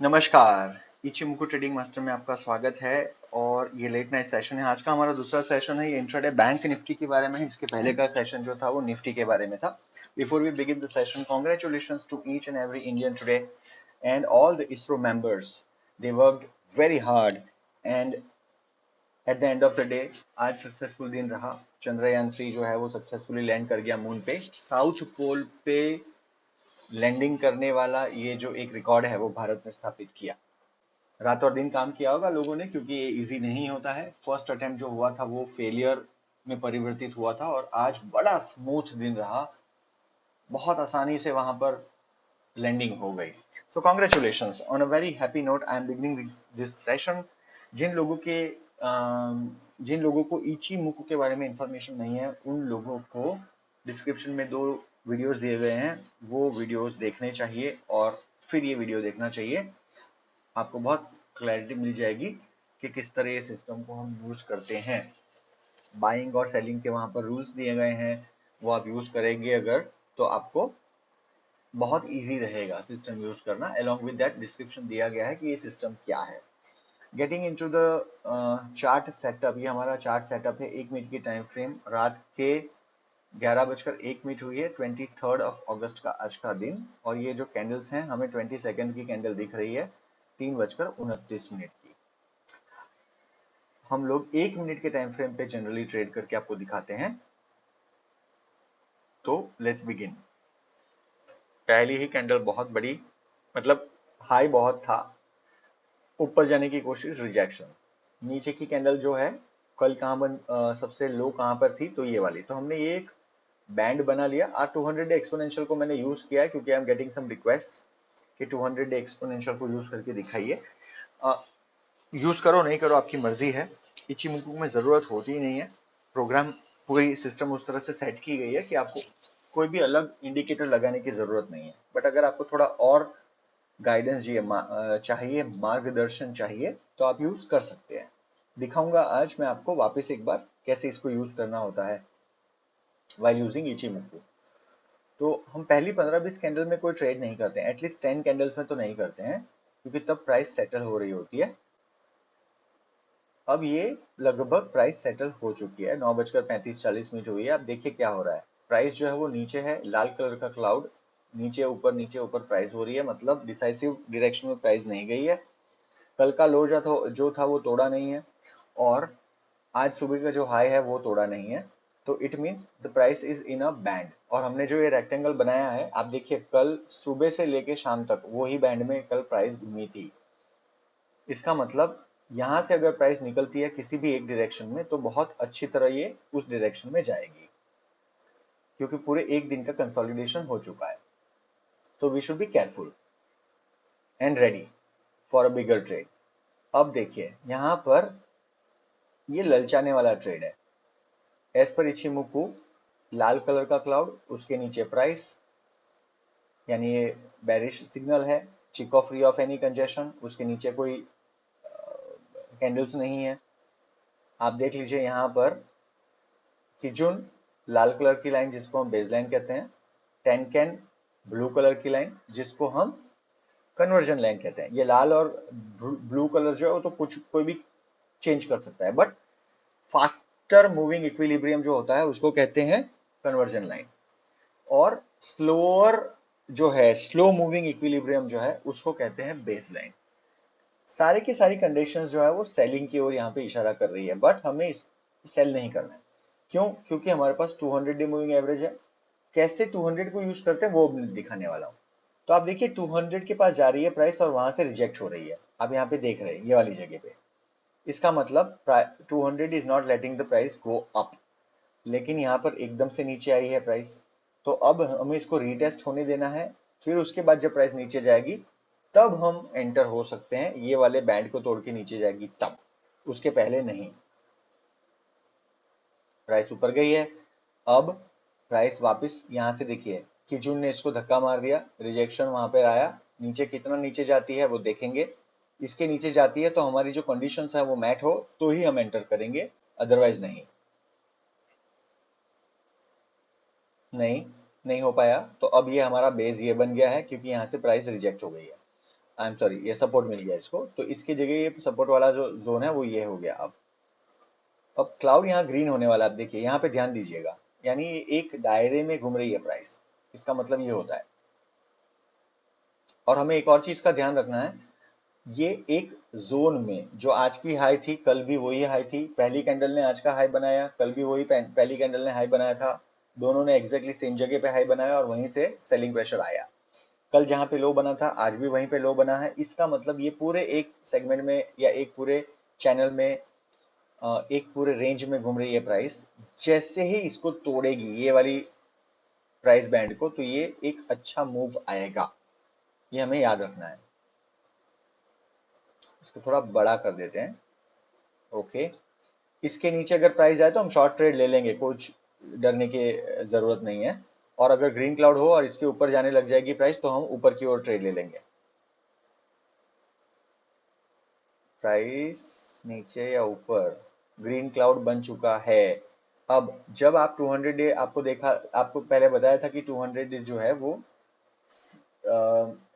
नमस्कार। इचिमुकु trading master में आपका स्वागत है। और ये लेट नाइट सेशन है। आज का हमारा दूसरा सेशन है। ये इंट्राडे बैंक निफ्टी के बारे में है। इसके पहले का सेशन जो था वो निफ्टी के बारे में था। Before we begin the session, congratulations to each and every Indian today and all the ISRO members. They worked very hard and at the end of the day आज सक्सेसफुल दिन रहा। चंद्रयान 3 जो है वो सक्सेसफुली लैंड कर गया मून पे। South pole पे लैंडिंग करने वाला ये जो एक रिकॉर्ड है वो भारत ने स्थापित किया। रात और दिन काम किया होगा लोगों ने, क्योंकि ये इजी नहीं होता है। फर्स्ट अटेम्प्ट जो हुआ था वो फेलियर में परिवर्तित हुआ था और आज बड़ा स्मूथ दिन रहा। बहुत आसानी से वहां पर लैंडिंग हो गई। So congratulations on a very happy note I am beginning this session. जिन लोगों के जिन लोगों को इची मुकु के बारे में इंफॉर्मेशन नहीं है, उन लोगों को डिस्क्रिप्शन में 2 वीडियोस दिए गए हैं, वो वीडियोस देखने चाहिए और फिर ये वीडियो देखना चाहिए। आपको बहुत क्लैरिटी मिल जाएगी कि किस तरह ये सिस्टम को हम यूज करते हैं। बाइंग और सेलिंग के वहां पर रूल्स दिए गए हैं, वो आप यूज करेंगे अगर, तो आपको बहुत इजी रहेगा सिस्टम यूज करना। अलोंग विद दैट डिस्क्रिप्शन दिया गया है कि ये सिस्टम क्या है। Getting into the chart setup. ये हमारा चार्ट सेटअप है। 1 मिनट की टाइम फ्रेम। रात के 11:01 हुई है। 23 अगस्त का आज का दिन। और ये जो कैंडल्स हैं, हमें 20 सेकंड की कैंडल दिख रही है 3:29 की। हम लोग 1 मिनट के टाइम फ्रेम पे जनरली ट्रेड करके आपको दिखाते हैं। तो लेट्स बिगिन। पहली ही कैंडल बहुत बड़ी, मतलब हाई बहुत था, ऊपर जाने की कोशिश, रिजेक्शन। नीचे की कैंडल जो है, कल कहाँ सबसे लो कहाँ पर थी, तो ये वाली। तो हमने ये एक बैंड बना लिया। आज 200 डे एक्सपोनेंशियल को मैंने यूज किया है क्योंकि I am getting some request कि 200 डे एक्सपोनेंशियल को यूज करके दिखाइए। यूज करो नहीं करो आपकी मर्जी है। इचिमुकु में जरूरत होती ही नहीं है। प्रोग्राम, पूरी सिस्टम उस तरह से सेट की गई है कि आपको कोई भी अलग इंडिकेटर लगाने की जरूरत नहीं है। बट अगर आपको थोड़ा और गाइडेंस चाहिए, मार्गदर्शन चाहिए, तो आप यूज कर सकते हैं। दिखाऊंगा आज मैं आपको वापस एक बार कैसे इसको यूज करना होता है वाइल यूजिंग इचिमुकु। तो हम पहली 15-20 कैंडल में कोई ट्रेड नहीं करते हैं, एटलीस्ट 10 कैंडल्स में तो नहीं करते हैं, क्योंकि तब प्राइस सेटल हो रही होती है। अब ये लगभग प्राइस सेटल हो चुकी है। 9:35-40 हुई है। अब देखिए क्या हो रहा है। प्राइस जो है वो नीचे है, लाल कलर का क्लाउड, नीचे ऊपर प्राइस हो रही है, मतलब डिसाइसिव डायरेक्शन में प्राइस नहीं गई है। कल का लो जो था वो तोड़ा नहीं है, और आज सुबह का जो हाई है वो तोड़ा नहीं है। तो it means the price is in a band. और हमने जो ये रेक्टेंगल बनाया है, आप देखिए कल सुबह से लेके शाम तक वो ही बैंड में कल प्राइस घूमी थी। इसका मतलब यहां से अगर प्राइस निकलती है किसी भी एक डायरेक्शन में, तो बहुत अच्छी तरह ये उस डायरेक्शन में जाएगी, क्योंकि पूरे एक दिन का कंसोलिडेशन हो चुका है। So we should be careful and ready for a bigger trade. अब देखिए यहां पर ये ललचाने वाला ट्रेड है। एज पर इचिमुकु, लाल कलर का क्लाउड, उसके नीचे प्राइस, यानी ये बेरिश सिग्नल है। चिक of free of any congestion, उसके नीचे कोई कैंडल्स नहीं है। आप देख लीजिए यहाँ पर किजुन, लाल कलर की लाइन जिसको हम बेस लाइन कहते हैं, टेनकेन, ब्लू कलर की लाइन जिसको हम कन्वर्जन लाइन कहते हैं। ये लाल और ब्लू कलर जो है वो तो कुछ कोई भी चेंज कर सकता है, बट फास्टर मूविंग इक्विलिब्रियम जो होता है उसको कहते हैं कन्वर्जन लाइन। और स्लोअर जो है, स्लो मूविंग इक्विलिब्रियम जो है, उसको कहते हैं बेस लाइन। सारी की सारी कंडीशंस जो है वो सेलिंग की ओर यहाँ पे इशारा कर रही है, बट हमें सेल नहीं करना है। क्यों? क्योंकि हमारे पास 200 डे मूविंग एवरेज है। कैसे 200 को यूज करते हैं वो दिखाने वाला हूँ। तो आप देखिए 200 के पास जा रही है प्राइस और वहां से रिजेक्ट हो रही है। आप यहाँ पे देख रहे हैं ये वाली जगह पे। इसका मतलब 200 is not letting the price go up, लेकिन यहाँ पर एकदम से नीचे आई है प्राइस। तो अब हमें इसको रीटेस्ट होने देना है। फिर उसके बाद जब प्राइस नीचे जाएगी तब हम एंटर हो सकते हैं। ये वाले बैंड को तोड़ के नीचे जाएगी तब, उसके पहले नहीं। प्राइस ऊपर गई है। अब प्राइस वापस यहाँ से देखिए, किजुन ने इसको धक्का मार दिया, रिजेक्शन वहां पर आया। नीचे कितना नीचे जाती है वो देखेंगे। इसके नीचे जाती है तो हमारी जो कंडीशंस है वो मैट हो तो ही हम एंटर करेंगे, अदरवाइज नहीं। नहीं, नहीं हो पाया। तो अब ये हमारा बेस ये बन गया है, क्योंकि यहाँ से प्राइस रिजेक्ट हो गई है। आई एम सॉरी, ये सपोर्ट मिल गया इसको, तो इसकी जगह ये सपोर्ट वाला जो जोन है वो ये हो गया। अब क्लाउड यहाँ ग्रीन होने वाला है। आप देखिए यहाँ पे ध्यान दीजिएगा, यानी ये एक दायरे में घूम रही है प्राइस, इसका मतलब ये होता है। और हमें एक और चीज का ध्यान रखना है, ये एक जोन में, जो आज की हाई थी कल भी वही हाई थी, पहली कैंडल ने आज का हाई बनाया, कल भी वही पहली कैंडल ने हाई बनाया था, दोनों ने एग्जैक्टली सेम जगह पे हाई बनाया और वहीं से सेलिंग प्रेशर आया। कल जहां पे लो बना था आज भी वहीं पे लो बना है। इसका मतलब ये पूरे एक सेगमेंट में या एक पूरे चैनल में, एक पूरे रेंज में घूम रही है प्राइस। जैसे ही इसको तोड़ेगी ये वाली प्राइस बैंड को, तो ये एक अच्छा मूव आएगा, ये हमें याद रखना है। इसको थोड़ा बड़ा कर देते हैं। ओके, इसके नीचे अगर प्राइस जाए तो हम शॉर्ट ट्रेड ले लेंगे, कुछ डरने की जरूरत नहीं है। और अगर ग्रीन क्लाउड हो और इसके ऊपर जाने लग जाएगी प्राइस, तो हम ऊपर की ओर ट्रेड ले लेंगे। प्राइस नीचे या ऊपर, ग्रीन क्लाउड बन चुका है। अब जब आप 200 डे, आपको देखा, आपको पहले बताया था कि 200 डे जो है वो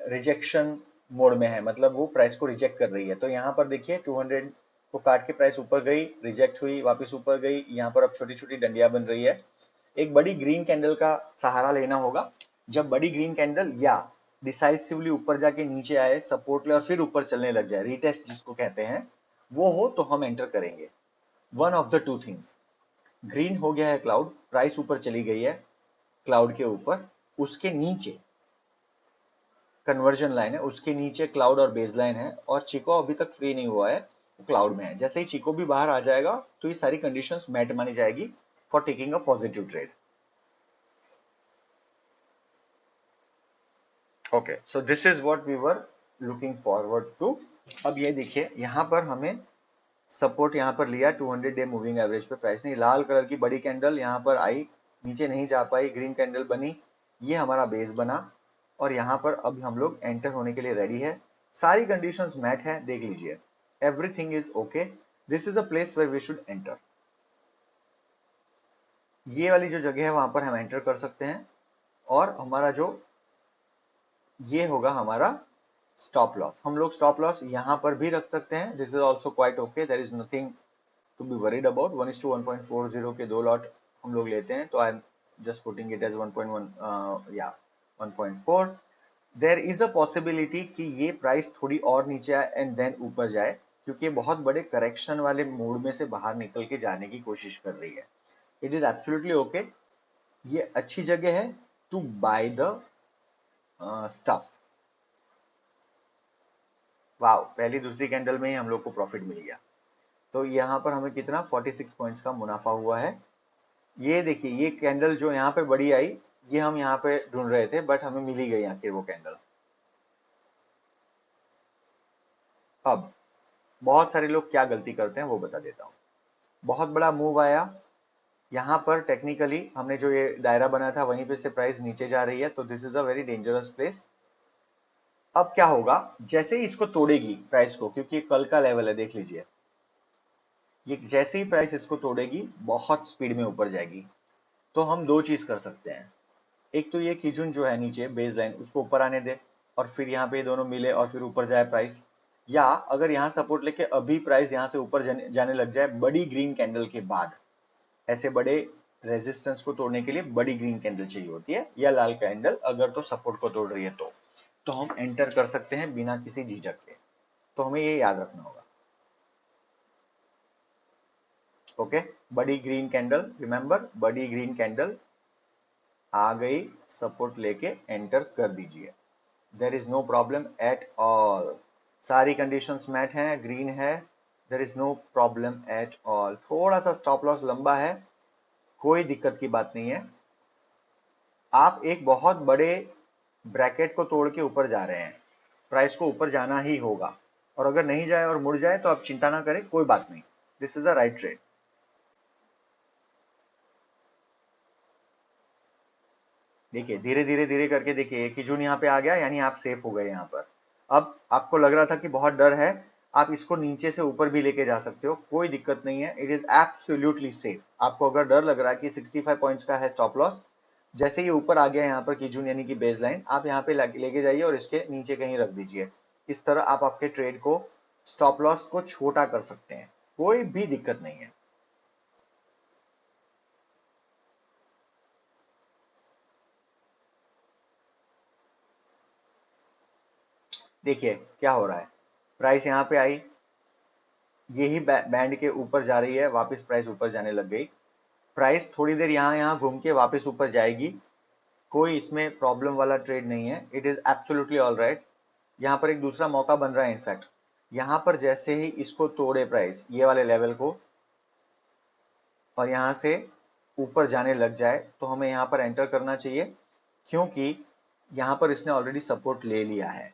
रिजेक्शन मोड में है, मतलब वो प्राइस को रिजेक्ट कर रही है। तो यहाँ पर देखिए 200 को काट के प्राइस ऊपर गई, रिजेक्ट हुई, वापस ऊपर गई, यहाँ पर अब छोटी छोटी डंडियां बन रही है। एक बड़ी ग्रीन कैंडल का सहारा लेना होगा। जब बड़ी ग्रीन कैंडल या डिसाइसिवली ऊपर जाके नीचे आए, सपोर्ट ले और फिर ऊपर चलने लग जाए, रीटेस्ट जिसको कहते हैं, वो हो तो हम एंटर करेंगे। One of the two things, green हो गया है क्लाउड, प्राइस ऊपर चली गई है क्लाउड के ऊपर, उसके नीचे कन्वर्जन लाइन है, उसके नीचे क्लाउड और बेस लाइन है, और चिको अभी तक फ्री नहीं हुआ है, वो क्लाउड में है। जैसे ही चिको भी बाहर आ जाएगा तो ये सारी कंडीशंस मैट मानी जाएगी for taking a positive trade. Okay, so this is what we were looking forward to. अब ये देखिए यहाँ पर हमें सपोर्ट यहाँ पर लिया 200 डे मूविंग एवरेज पे, प्राइस ने लाल कलर की बड़ी कैंडल यहाँ पर आई, नीचे नहीं जा पाई, ग्रीन कैंडल बनी, ये हमारा बेस बना, और यहाँ पर अब हम लोग एंटर होने के लिए रेडी है। सारी कंडीशंस मैट है, देख लीजिए, everything is okay, this is a place where we should enter. ये वाली जो जगह है वहां पर हम एंटर कर सकते हैं, और हमारा जो ये होगा हमारा स्टॉप लॉस, हम लोग स्टॉप लॉस यहाँ पर भी रख सकते हैं। This is also quite okay, there is nothing to be worried about. 1:1.40 के दो लॉट हम लोग लेते हैं, तो I am just putting it as 1.1 या 1.4। देयर इज अ पॉसिबिलिटी कि ये प्राइस थोड़ी और नीचे आए एंड देन ऊपर जाए, क्योंकि ये बहुत बड़े करेक्शन वाले मूड में से बाहर निकल के जाने की कोशिश कर रही है। इट इज एब्सोल्युटली ओके, ये अच्छी जगह है टू बाय द स्टफ। वाह, पहली दूसरी कैंडल में ही हम लोग को प्रॉफिट मिल गया। तो यहाँ पर हमें कितना 46 पॉइंट्स का मुनाफा हुआ है। ये देखिए, ये कैंडल जो यहाँ पे बड़ी आई, ये हम यहाँ पे ढूंढ रहे थे, बट हमें मिल ही गई आखिर वो कैंडल। अब बहुत सारे लोग क्या गलती करते हैं वो बता देता हूँ। बहुत बड़ा मूव आया, यहाँ पर टेक्निकली हमने जो ये दायरा बनाया था वहीं पे से प्राइस नीचे जा रही है, तो this is a very dangerous place. अब क्या होगा, जैसे ही इसको तोड़ेगी प्राइस को, क्योंकि कल का लेवल है, देख लीजिए, ये जैसे ही प्राइस इसको तोड़ेगी बहुत स्पीड में ऊपर जाएगी। तो हम दो चीज कर सकते हैं, एक तो ये खिजुन जो है नीचे बेस लाइन, उसको ऊपर आने दे और फिर यहाँ पे ये दोनों मिले और फिर ऊपर जाए प्राइस। या अगर यहाँ सपोर्ट लेके अभी प्राइस यहाँ से ऊपर जाने लग जाए बड़ी ग्रीन कैंडल के बाद, ऐसे बड़े रेजिस्टेंस को तोड़ने के लिए बड़ी ग्रीन कैंडल चाहिए होती है, या लाल कैंडल अगर तो सपोर्ट को तोड़ रही है, तो हम एंटर कर सकते हैं बिना किसी झिझक के। तो हमें ये याद रखना होगा। ओके, बड़ी ग्रीन कैंडल, रिमेंबर, बड़ी ग्रीन कैंडल आ गई, सपोर्ट लेके एंटर कर दीजिए, there is no problem at all. सारी कंडीशंस मैट हैं, ग्रीन है, there is no problem at all. थोड़ा सा स्टॉप लॉस लंबा है, कोई दिक्कत की बात नहीं है। आप एक बहुत बड़े ब्रैकेट को तोड़ के ऊपर जा रहे हैं, प्राइस को ऊपर जाना ही होगा, और अगर नहीं जाए और मुड़ जाए तो आप चिंता ना करें, कोई बात नहीं, this is a right trade. देखिए धीरे धीरे धीरे करके देखिए, एक ही जून यहाँ पे आ गया, यानी आप सेफ हो गए यहाँ पर। अब आपको लग रहा था कि बहुत डर है, आप इसको नीचे से ऊपर भी लेके जा सकते हो, कोई दिक्कत नहीं है, इट इज एब्सोल्युटली सेफ। आपको अगर डर लग रहा है कि 65 पॉइंट्स का है स्टॉप लॉस, जैसे ये ऊपर आ गया यहाँ पर कीजून यानी कि बेस लाइन, आप यहाँ पे लेके जाइए और इसके नीचे कहीं रख दीजिए, इस तरह आप आपके ट्रेड को, स्टॉप लॉस को छोटा कर सकते हैं, कोई भी दिक्कत नहीं है। देखिए क्या हो रहा है, प्राइस यहाँ पे आई, यही बैंड के ऊपर जा रही है, वापस प्राइस ऊपर जाने लग गई, प्राइस थोड़ी देर यहाँ यहाँ घूम के वापस ऊपर जाएगी, कोई इसमें प्रॉब्लम वाला ट्रेड नहीं है, it is absolutely all right. यहाँ पर एक दूसरा मौका बन रहा है इनफैक्ट, यहाँ पर जैसे ही इसको तोड़े प्राइस ये वाले लेवल को और यहाँ से ऊपर जाने लग जाए तो हमें यहाँ पर एंटर करना चाहिए, क्योंकि यहाँ पर इसने ऑलरेडी सपोर्ट ले लिया है।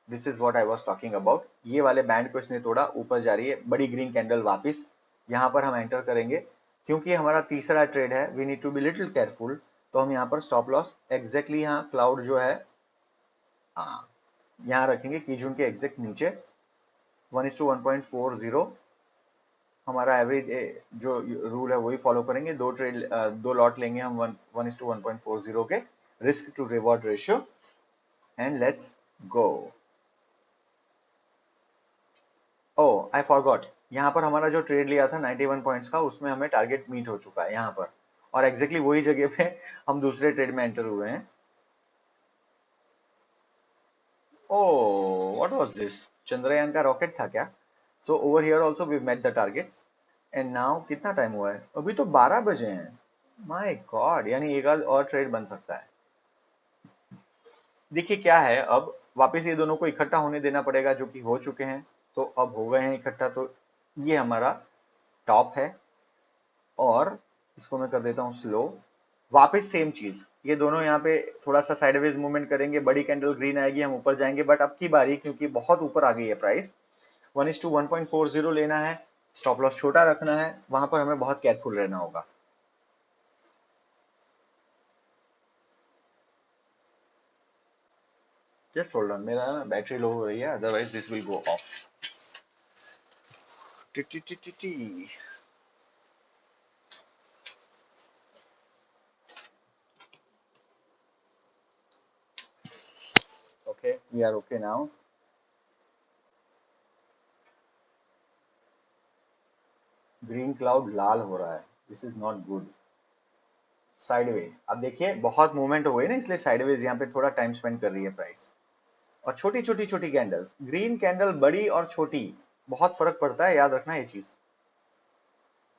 This is what I was talking about, ये वाले बैंड को इसने तोड़ा, ऊपर जा रही है बड़ी ग्रीन कैंडल वापस, यहाँ पर हम एंटर करेंगे, क्योंकि हमारा तीसरा ट्रेड है, we need to be little careful. तो हम यहाँ पर स्टॉप लॉस एग्जैक्टली यहाँ क्लाउड जो है, हाँ यहाँ रखेंगे कीजून के एग्जैक्ट नीचे, 1:1.40 हमारा एवरेज जो रूल है वही फॉलो करेंगे, दो ट्रेड दो लॉट लेंगे हम 1:1.40 के, risk to reward ratio, and let's go. Oh I forgot, यहाँ पर हमारा जो ट्रेड लिया था 91 पॉइंट्स का, उसमें हमें टारगेट मीट हो चुका है यहाँ पर, और एग्जैक्टली वही जगह पे हम दूसरे ट्रेड में एंटर हुए हैं। Oh, what was this? Chandrayaan का रॉकेट था क्या? So over here also we met the targets. And now कितना टाइम हुआ है? अभी तो 12 बजे हैं। My God, यानी एक आध और ट्रेड बन सकता है। देखिए क्या है, अब वापस ये दोनों को इकट्ठा होने देना पड़ेगा, जो कि हो चुके हैं। तो अब हो गए हैं इकट्ठा, तो ये हमारा टॉप है, और इसको मैं कर देता हूँ स्लो। वापस सेम चीज, ये दोनों यहाँ पे थोड़ा सा साइडवेज मूवमेंट करेंगे, बड़ी कैंडल ग्रीन आएगी, हम ऊपर जाएंगे, बट अब की बारी क्योंकि बहुत ऊपर आ गई है प्राइस, 1:1.40 लेना है, स्टॉप लॉस छोटा रखना है, वहां पर हमें बहुत केयरफुल रहना होगा। जस्ट होल्ड ऑन, मेरा बैटरी लो हो रही है, otherwise this will go off. T T T T T. Okay, we are okay now. Green cloud लाल हो रहा है, this is not good. Sideways, अब देखिए बहुत मूवमेंट हो गई ना, इसलिए साइडवेज यहाँ पे थोड़ा टाइम स्पेंड कर रही है प्राइस, और छोटी छोटी छोटी कैंडल्स, ग्रीन कैंडल बड़ी और छोटी, बहुत फर्क पड़ता है, याद रखना ये चीज।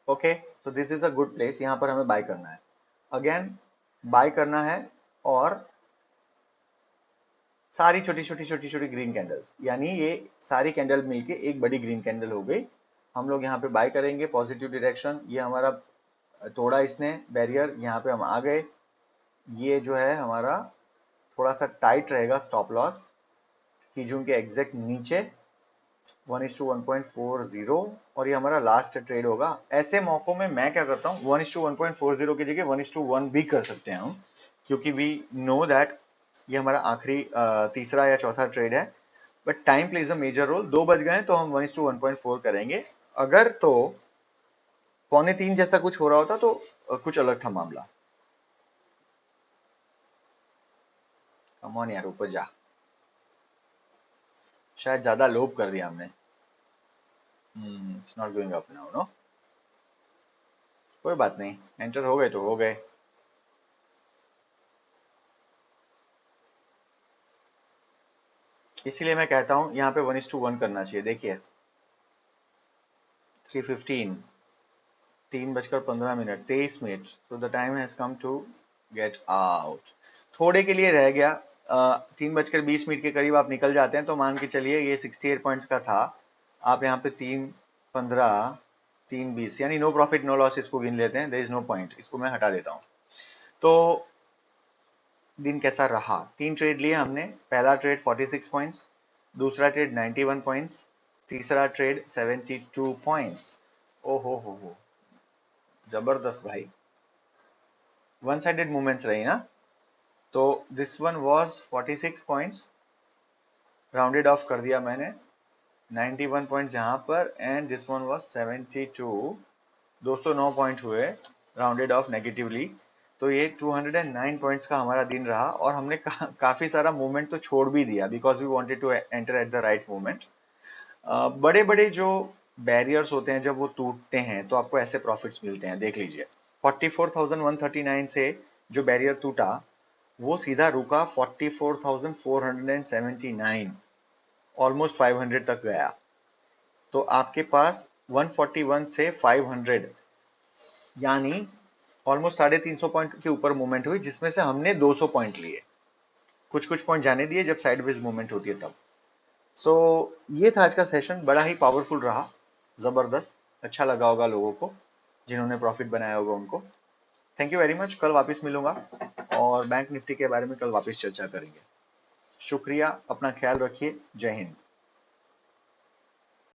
Okay, so this is a good place, यहाँ पर हमें बाय करना है, अगेन बाय करना है, और सारी छोटी छोटी छोटी छोटी ग्रीन कैंडल्स, यानी ये सारी कैंडल मिलके एक बड़ी ग्रीन कैंडल हो गई, हम लोग यहाँ पे बाय करेंगे पॉजिटिव डायरेक्शन। ये हमारा तोड़ा इसने बैरियर, यहाँ पे हम आ गए, ये जो है हमारा थोड़ा सा टाइट रहेगा स्टॉप लॉस, कीजून के एग्जैक्ट नीचे 1:1.40, और ये हमारा लास्ट ट्रेड होगा। ऐसे मौकों में मैं क्या करता हूँ, 1:1.40 की जगह 1:1 भी कर सकते हैं हम, क्योंकि वी नो दैट ये हमारा आखिरी तीसरा या चौथा ट्रेड है, but time plays a major role. 2 बज गए तो हम 1:1.4 करेंगे, अगर तो 2:45 जैसा कुछ हो रहा होता तो कुछ अलग था मामला। कम ऑन यार, ऊपर जा, शायद ज्यादा लोभ कर दिया हमने। It's not going up now, no, कोई बात नहीं, एंटर हो गए तो हो गए। इसीलिए मैं कहता हूं यहाँ पे 1:1 करना चाहिए। देखिए 3:15, 3:15, 23 मिनट, तो the time has come to get out. थोड़े के लिए रह गया, 3:20 के करीब आप निकल जाते हैं, तो मान के चलिए ये 68 पॉइंट्स का था, आप यहाँ पे 3:15, 3:20, यानी नो प्रॉफिट नो लॉस इसको गिन लेते हैं, देयर इज नो पॉइंट, इसको मैं हटा देता हूँ। तो दिन कैसा रहा, 3 ट्रेड लिए हमने, पहला ट्रेड 46 पॉइंट्स, दूसरा ट्रेड 91 पॉइंट्स, तीसरा ट्रेड 72 पॉइंट्स। ओ हो, जबरदस्त भाई, वन साइडेड मूवमेंट्स रही ना। तो this one was 46 points, rounded off कर दिया मैंने, 91 पॉइंट्स यहाँ पर, and this one was 72, 209 point हुए, राउंडेड ऑफ नेगेटिवली। तो ये 209 पॉइंट्स का हमारा दिन रहा और हमने काफी सारा मूवमेंट तो छोड़ भी दिया because we wanted to enter at the right movement. बड़े बड़े जो बैरियर्स होते हैं जब वो टूटते हैं तो आपको ऐसे प्रॉफिट्स मिलते हैं, देख लीजिए 44,139 से जो बैरियर टूटा वो सीधा रुका 44,479, ऑलमोस्ट 500 तक गया। तो आपके पास 141 से 500 यानी ऑलमोस्ट 350 पॉइंट के ऊपर मूवमेंट हुई, जिसमें से हमने 200 पॉइंट लिए, कुछ कुछ पॉइंट जाने दिए जब साइडवेज मूवमेंट होती है तब। सो ये था आज का सेशन, बड़ा ही पावरफुल रहा, जबरदस्त, अच्छा लगा होगा लोगों को, जिन्होंने प्रॉफिट बनाया होगा उनको। थैंक यू वेरी मच, कल वापस मिलूंगा और बैंक निफ्टी के बारे में कल वापस चर्चा करेंगे। शुक्रिया, अपना ख्याल रखिए, जय हिंद।